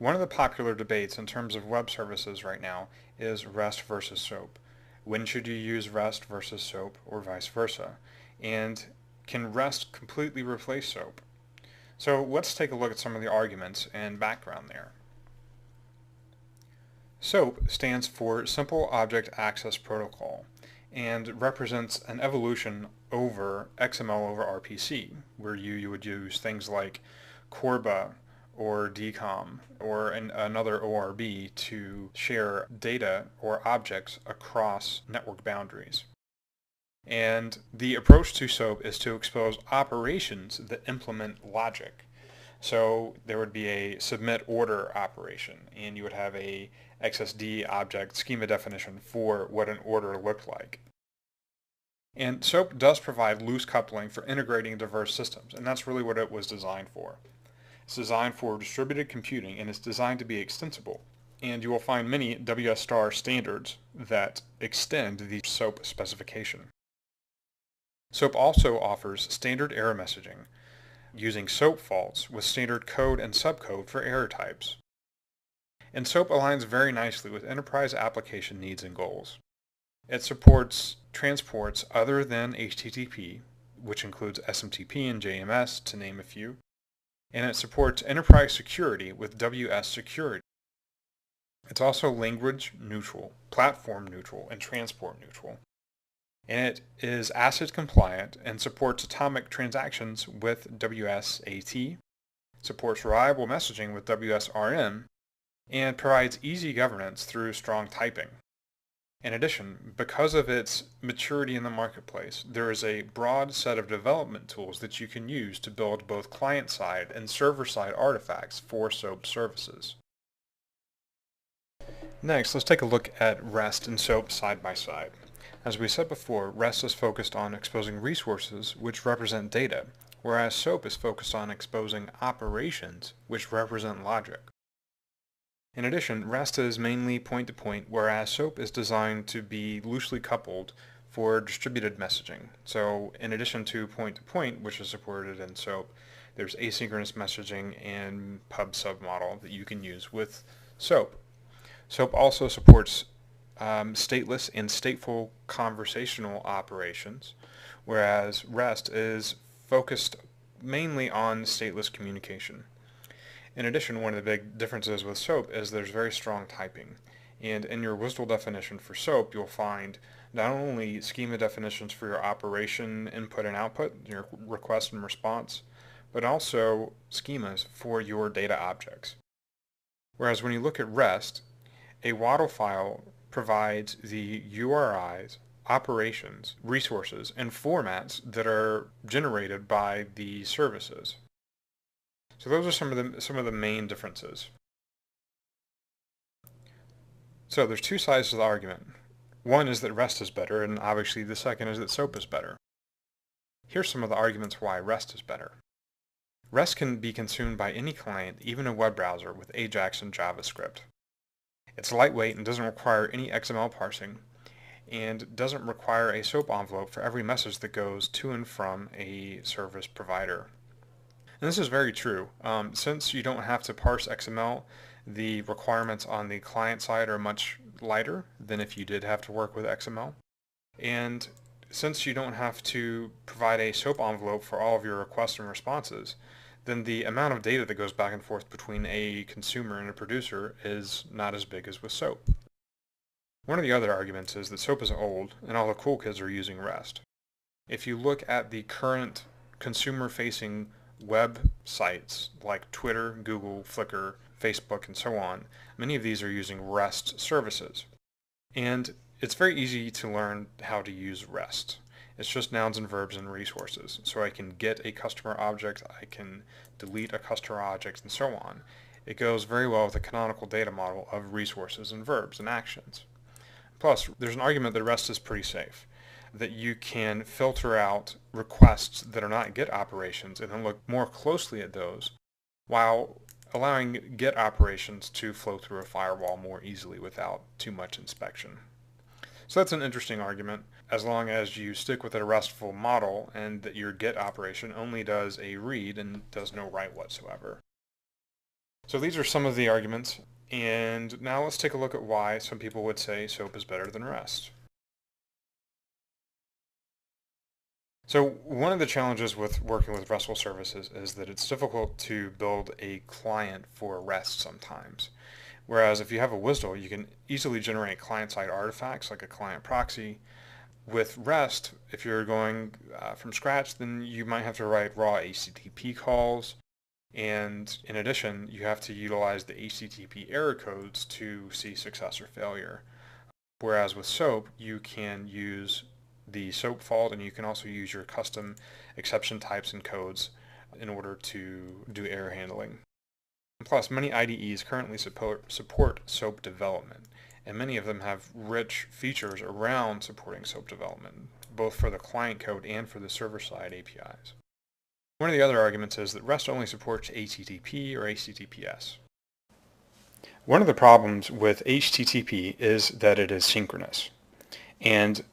One of the popular debates in terms of web services right now is REST versus SOAP. When should you use REST versus SOAP or vice versa? And can REST completely replace SOAP? So let's take a look at some of the arguments and background there. SOAP stands for Simple Object Access Protocol and represents an evolution over XML over RPC, where you would use things like Corba or DCOM or another ORB to share data or objects across network boundaries. And the approach to SOAP is to expose operations that implement logic. So there would be a submit order operation, and you would have a XSD object schema definition for what an order looked like. And SOAP does provide loose coupling for integrating diverse systems, and that's really what it was designed for. It's designed for distributed computing, and it's designed to be extensible. And you will find many WS Star standards that extend the SOAP specification. SOAP also offers standard error messaging, using SOAP faults with standard code and subcode for error types. And SOAP aligns very nicely with enterprise application needs and goals. It supports transports other than HTTP, which includes SMTP and JMS, to name a few. And it supports enterprise security with WS Security. It's also language neutral, platform neutral, and transport neutral. And it is ACID compliant and supports atomic transactions with WSAT, supports reliable messaging with WSRM, and provides easy governance through strong typing. In addition, because of its maturity in the marketplace, there is a broad set of development tools that you can use to build both client-side and server-side artifacts for SOAP services. Next, let's take a look at REST and SOAP side by side. As we said before, REST is focused on exposing resources which represent data, whereas SOAP is focused on exposing operations which represent logic. In addition, REST is mainly point-to-point, whereas SOAP is designed to be loosely coupled for distributed messaging. So in addition to point-to-point, which is supported in SOAP, there's asynchronous messaging and pub-sub model that you can use with SOAP. SOAP also supports stateless and stateful conversational operations, whereas REST is focused mainly on stateless communication. In addition, one of the big differences with SOAP is there's very strong typing. And in your WSDL definition for SOAP, you'll find not only schema definitions for your operation input and output, your request and response, but also schemas for your data objects. Whereas when you look at REST, a WADL file provides the URIs, operations, resources, and formats that are generated by the services. So those are some of the main differences. So there's two sides to the argument. One is that REST is better, and obviously the second is that SOAP is better. Here's some of the arguments why REST is better. REST can be consumed by any client, even a web browser, with AJAX and JavaScript. It's lightweight and doesn't require any XML parsing, and doesn't require a SOAP envelope for every message that goes to and from a service provider. And this is very true. Since you don't have to parse XML, the requirements on the client side are much lighter than if you did have to work with XML. And since you don't have to provide a SOAP envelope for all of your requests and responses, then the amount of data that goes back and forth between a consumer and a producer is not as big as with SOAP. One of the other arguments is that SOAP is old and all the cool kids are using REST. If you look at the current consumer-facing web sites like Twitter, Google, Flickr, Facebook, and so on, many of these are using REST services. And it's very easy to learn how to use REST. It's just nouns and verbs and resources. So I can get a customer object, I can delete a customer object, and so on. It goes very well with the canonical data model of resources and verbs and actions. Plus, there's an argument that REST is pretty safe, that you can filter out requests that are not GET operations and then look more closely at those, while allowing GET operations to flow through a firewall more easily without too much inspection. So that's an interesting argument, as long as you stick with a RESTful model and that your GET operation only does a read and does no write whatsoever. So these are some of the arguments, and now let's take a look at why some people would say SOAP is better than REST. So one of the challenges with working with RESTful services is that it's difficult to build a client for REST sometimes. Whereas if you have a WSDL, you can easily generate client-side artifacts like a client proxy. With REST, if you're going from scratch, then you might have to write raw HTTP calls. And in addition, you have to utilize the HTTP error codes to see success or failure. Whereas with SOAP, you can use the SOAP fault, and you can also use your custom exception types and codes in order to do error handling. Plus, many IDEs currently support SOAP development, and many of them have rich features around supporting SOAP development, both for the client code and for the server-side APIs. One of the other arguments is that REST only supports HTTP or HTTPS. One of the problems with HTTP is that it is synchronous, and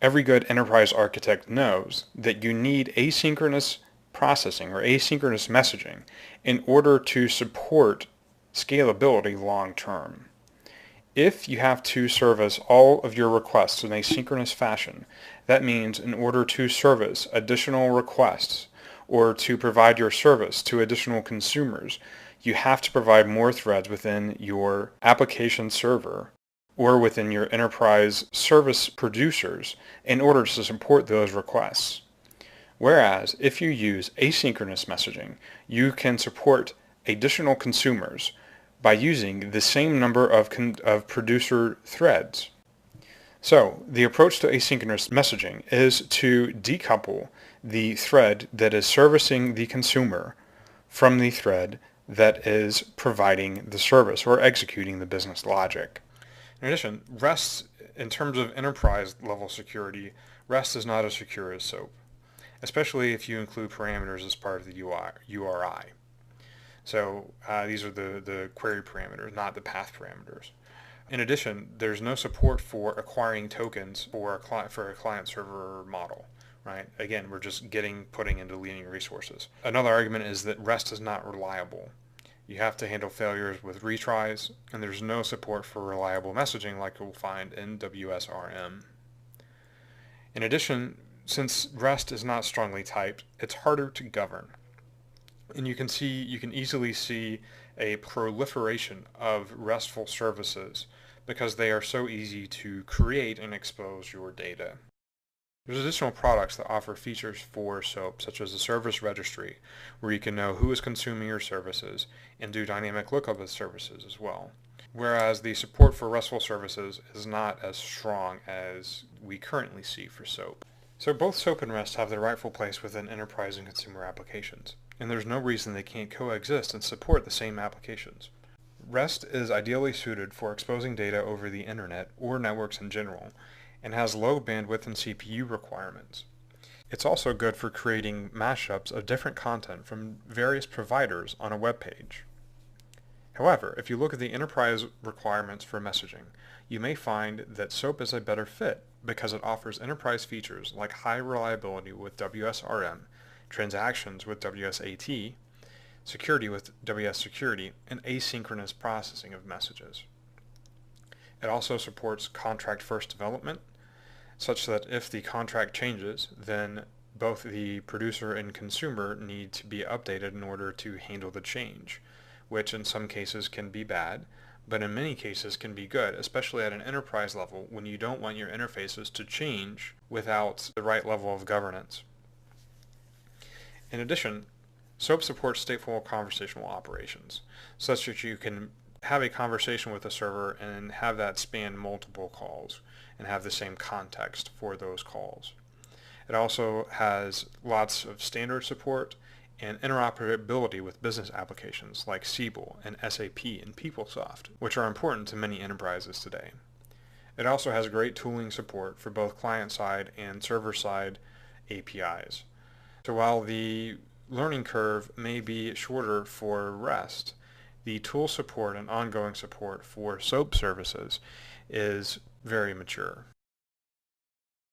every good enterprise architect knows that you need asynchronous processing or asynchronous messaging in order to support scalability long term. If you have to service all of your requests in a synchronous fashion, that means in order to service additional requests or to provide your service to additional consumers, you have to provide more threads within your application server or within your enterprise service producers in order to support those requests. Whereas if you use asynchronous messaging, you can support additional consumers by using the same number of producer threads. So the approach to asynchronous messaging is to decouple the thread that is servicing the consumer from the thread that is providing the service or executing the business logic. In addition, REST, in terms of enterprise level security, REST is not as secure as SOAP, especially if you include parameters as part of the URI. So these are the query parameters, not the path parameters. In addition, there's no support for acquiring tokens for a client-server model, right? Again, we're just putting and deleting resources. Another argument is that REST is not reliable. You have to handle failures with retries, and there's no support for reliable messaging like you'll find in WSRM. In addition, since REST is not strongly typed, it's harder to govern. And you can easily see a proliferation of RESTful services because they are so easy to create and expose your data. There's additional products that offer features for SOAP, such as a service registry, where you can know who is consuming your services and do dynamic lookup of services as well. Whereas the support for RESTful services is not as strong as we currently see for SOAP. So both SOAP and REST have their rightful place within enterprise and consumer applications, and there's no reason they can't coexist and support the same applications. REST is ideally suited for exposing data over the internet or networks in general, and has low bandwidth and CPU requirements. It's also good for creating mashups of different content from various providers on a web page. However, if you look at the enterprise requirements for messaging, you may find that SOAP is a better fit because it offers enterprise features like high reliability with WSRM, transactions with WSAT, security with WS Security, and asynchronous processing of messages. It also supports contract first development, such that if the contract changes, then both the producer and consumer need to be updated in order to handle the change, which in some cases can be bad, but in many cases can be good, especially at an enterprise level when you don't want your interfaces to change without the right level of governance. In addition, SOAP supports stateful conversational operations, such that you can have a conversation with a server and have that span multiple calls and have the same context for those calls. It also has lots of standard support and interoperability with business applications like Siebel and SAP and PeopleSoft, which are important to many enterprises today. It also has great tooling support for both client-side and server-side APIs. So while the learning curve may be shorter for REST, the tool support and ongoing support for SOAP services is very mature.